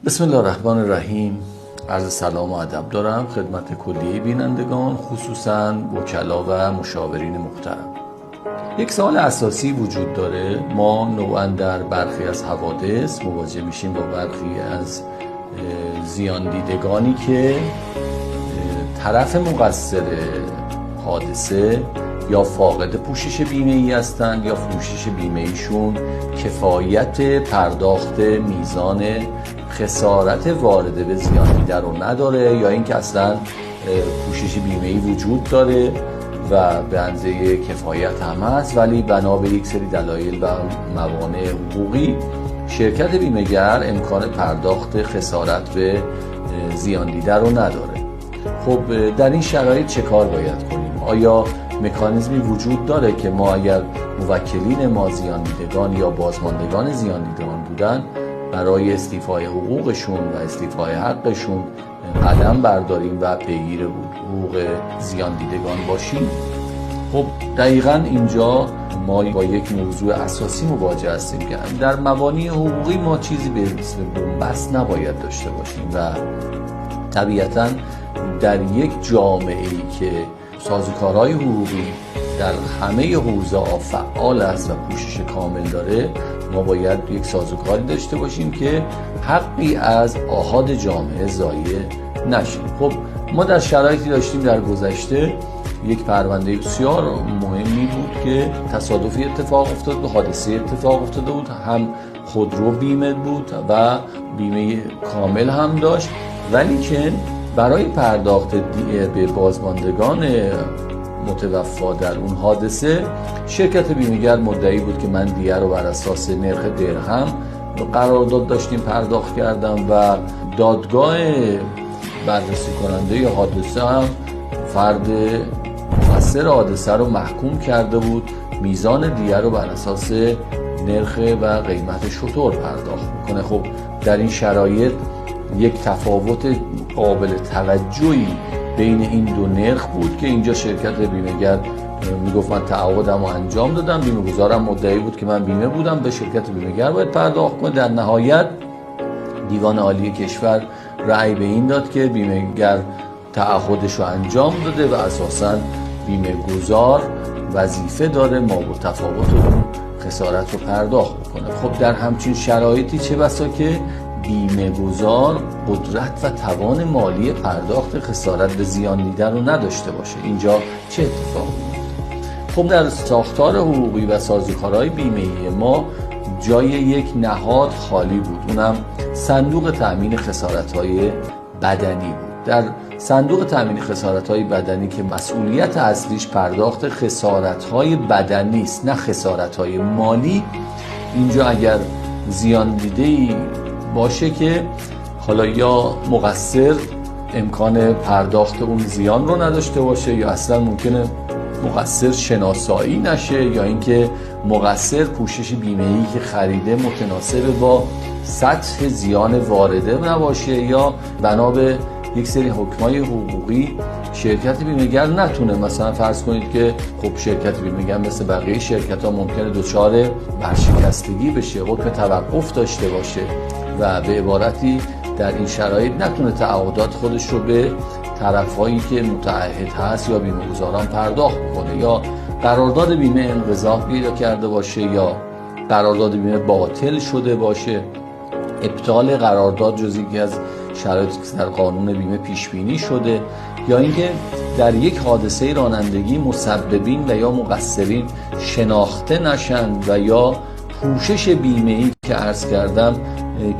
بسم الله الرحمن الرحیم. عرض سلام و ادب دارم خدمت کلیه بینندگان، خصوصاً وکلا و مشاورین محترم. یک سوال اساسی وجود داره. ما نوعاً در برخی از حوادث مواجه میشیم با برخی از زیان دیدگانی که طرف مقصر حادثه یا فاقد پوشش بیمه‌ای هستند یا پوشش بیمه‌ایشون کفایت پرداخت میزان خسارت وارده به زیان دیده رو نداره، یا اینکه اصلا پوشش بیمه‌ای وجود داره و به اندازه کفایت هم هست، ولی بنا به یک سری دلایل و موانع حقوقی شرکت بیمه‌گر امکان پرداخت خسارت به زیان دیده رو نداره. خب در این شرایط چه کار باید کنیم؟ آیا مکانیزمی وجود داره که ما اگر موکلین ما زیان دیدگان یا بازماندگان زیان دیدگان بودن برای استیفای حقوقشون و استیفای حقشون قدم برداریم و پیگیر حقوق زیان دیدگان باشیم؟ خب دقیقاً اینجا ما با یک موضوع اساسی مواجه هستیم که در مبانی حقوقی ما چیزی به اسم بن‌بست نباید داشته باشیم و طبیعتاً در یک جامعه‌ای که سازوکارهای حقوقی در همه حوزه‌ها فعال است و پوشش کامل داره، ما باید یک سازوکاری داشته باشیم که حقی از آحاد جامعه ضایع نشه. خب ما در شرایطی داشتیم در گذشته یک پرونده بسیار مهمی بود که تصادفی اتفاق افتاد بود، حادثه اتفاق افتاده بود، هم خودرو بیمه بود و بیمه کامل هم داشت، ولی که برای پرداخت دیه به بازماندگان متوفا در اون حادثه شرکت بیمه‌گر مدعی بود که من دیه رو بر اساس نرخ درهم قرارداد داشتیم پرداخت کردم و دادگاه بررسی کننده حادثه هم فرد مقصر حادثه رو محکوم کرده بود میزان دیه رو بر اساس نرخ و قیمت شتر پرداخت میکنه. خب در این شرایط یک تفاوت قابل توجهی بین این دو نرخ بود که اینجا شرکت بیمه‌گر میگفت من تعهدم رو انجام دادم، بیمه گزارم مدعی بود که من بیمه بودم، به شرکت بیمه‌گر باید پرداخت کنه. در نهایت دیوان عالی کشور رأی به این داد که بیمه‌گر تعهدش رو انجام داده و اساساً بیمه گزار وظیفه داره ما با تفاوت اون خسارت رو پرداخت بکنه. خب در همچین شرایطی چه بسا که بیمه گزار قدرت و توان مالی پرداخت خسارت به زیان دیده رو نداشته باشه. اینجا چه اتفاقی میفته؟ خب در ساختار حقوقی و سازوکارهای بیمه‌ای ما جای یک نهاد خالی بود، اونم صندوق تأمین خسارت‌های بدنی بود. در صندوق تأمین خسارت‌های بدنی که مسئولیت اصلیش پرداخت خسارت‌های بدنی است نه خسارت‌های مالی، اینجا اگر زیان دیده‌ای باشه که حالا یا مقصر امکان پرداخت اون زیان رو نداشته باشه یا اصلا ممکنه مقصر شناسایی نشه یا اینکه مقصر پوشش بیمه‌ای که خریده متناسب با سطح زیان وارده نباشه یا بنا به یک سری حکمای حقوقی شرکت بیمه‌گر نتونه، مثلا فرض کنید که خب شرکت بیمه‌گر مثل بقیه شرکت‌ها ممکنه دچار ورشکستگی بشه، حکم توقف داشته باشه و به عبارتی در این شرایط نتونه تعهدات خودش رو به طرفایی که متعهد هست یا بیمه گزاران پرداخت کنه، یا قرارداد بیمه انقضا پیدا کرده باشه یا قرارداد بیمه باطل شده باشه. ابطال قرارداد جزئی یکی از شرایطی که در قانون بیمه پیش بینی شده، یا اینکه در یک حادثه رانندگی مسببین و یا مقصرین شناخته نشند و یا پوشش بیمه‌ای که عرض کردم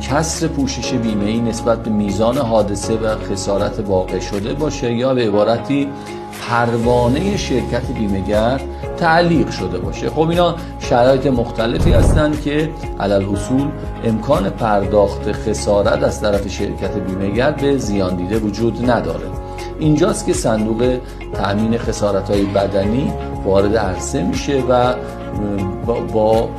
کسر پوشش بیمه‌ای نسبت به میزان حادثه و خسارت واقع شده باشه یا به عبارتی پروانه شرکت بیمه‌گر تعلیق شده باشه. خب اینا شرایط مختلفی هستند که علالحصول امکان پرداخت خسارت از طرف شرکت بیمه‌گر به زیان دیده وجود نداره. اینجاست که صندوق تأمین خسارت‌های بدنی وارد عرصه میشه و با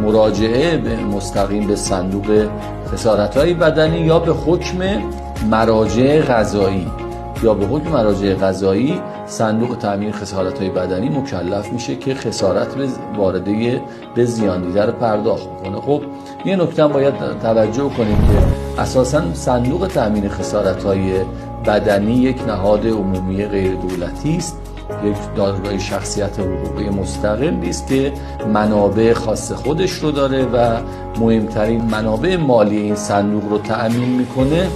مراجعه مستقیم به صندوق خسارت‌های بدنی یا به حکم مراجع قضایی صندوق تامین خسارت‌های بدنی مکلف میشه که خسارت وارده به زیان دیده رو پرداخت کنه. خب یه نکته باید توجه کنیم که اساساً صندوق تامین خسارت‌های بدنی یک نهاد عمومی غیر دولتی است، یک دارای شخصیت حقوقی مستقلی است که منابع خاص خودش رو داره و مهمترین منابع مالی این صندوق رو تأمین میکنه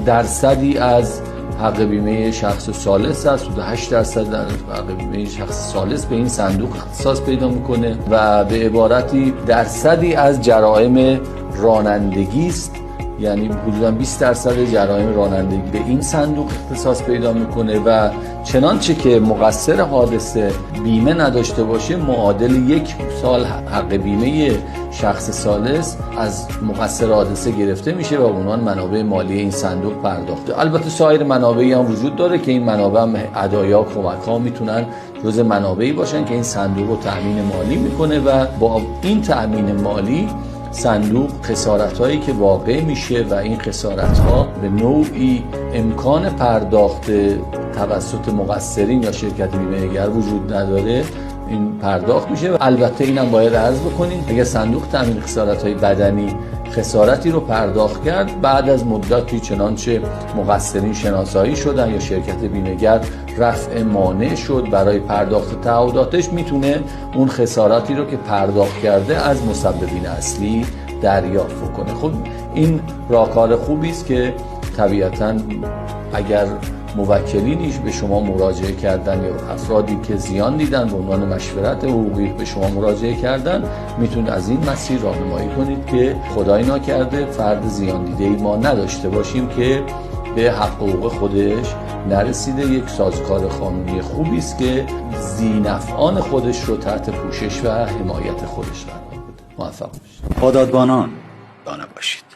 درصدی از حق بیمه شخص ثالث است. 8% در حق بیمه شخص ثالث به این صندوق اختصاص پیدا میکنه و به عبارتی درصدی از جرائم رانندگی است، یعنی حدوداً 20% جرائم رانندگی به این صندوق اختصاص پیدا میکنه و چنانچه که مقصر حادثه بیمه نداشته باشه معادل 1 سال حق بیمه شخص ثالث از مقصر حادثه گرفته میشه و به عنوان منابع مالی این صندوق پرداخته. البته سایر منابعی هم وجود داره که این منابع هم هدایا کمک ها میتونن جزء منابعی باشن که این صندوق رو تأمین مالی میکنه و با این تأمین مالی صندوق خسارت‌هایی که واقع میشه و این خسارت‌ها به نوعی امکان پرداخت توسط مقصرین یا شرکت بیمه‌گر وجود نداره، این پرداخت میشه. و البته اینم باید عرض بکنیم اگر صندوق تامین خسارت‌های بدنی خسارتی رو پرداخت کرد، بعد از مدتی چنانچه مقصرین شناسایی شدن یا شرکت بیمه‌گر رفع مانع شد برای پرداخت تعهداتش، میتونه اون خسارتی رو که پرداخت کرده از مسببین اصلی دریافت کنه. خب این راهکار خوبی است که طبیعتاً اگر موکلینیش به شما مراجعه کردن یا افرادی که زیان دیدن به عنوان مشورت حقوقی به شما مراجعه کردن، میتونید از این مسیر راهنمایی کنید که خدای ناکرده فرد زیان دیده‌ای ما نداشته باشیم که به حق حقوق خودش نرسیده. یک سازوکار قانونی خوبی است که ذینفعان خودش رو تحت پوشش و حمایت خودش قرار بده. موفق باشید. با دادبانان دانه باشید.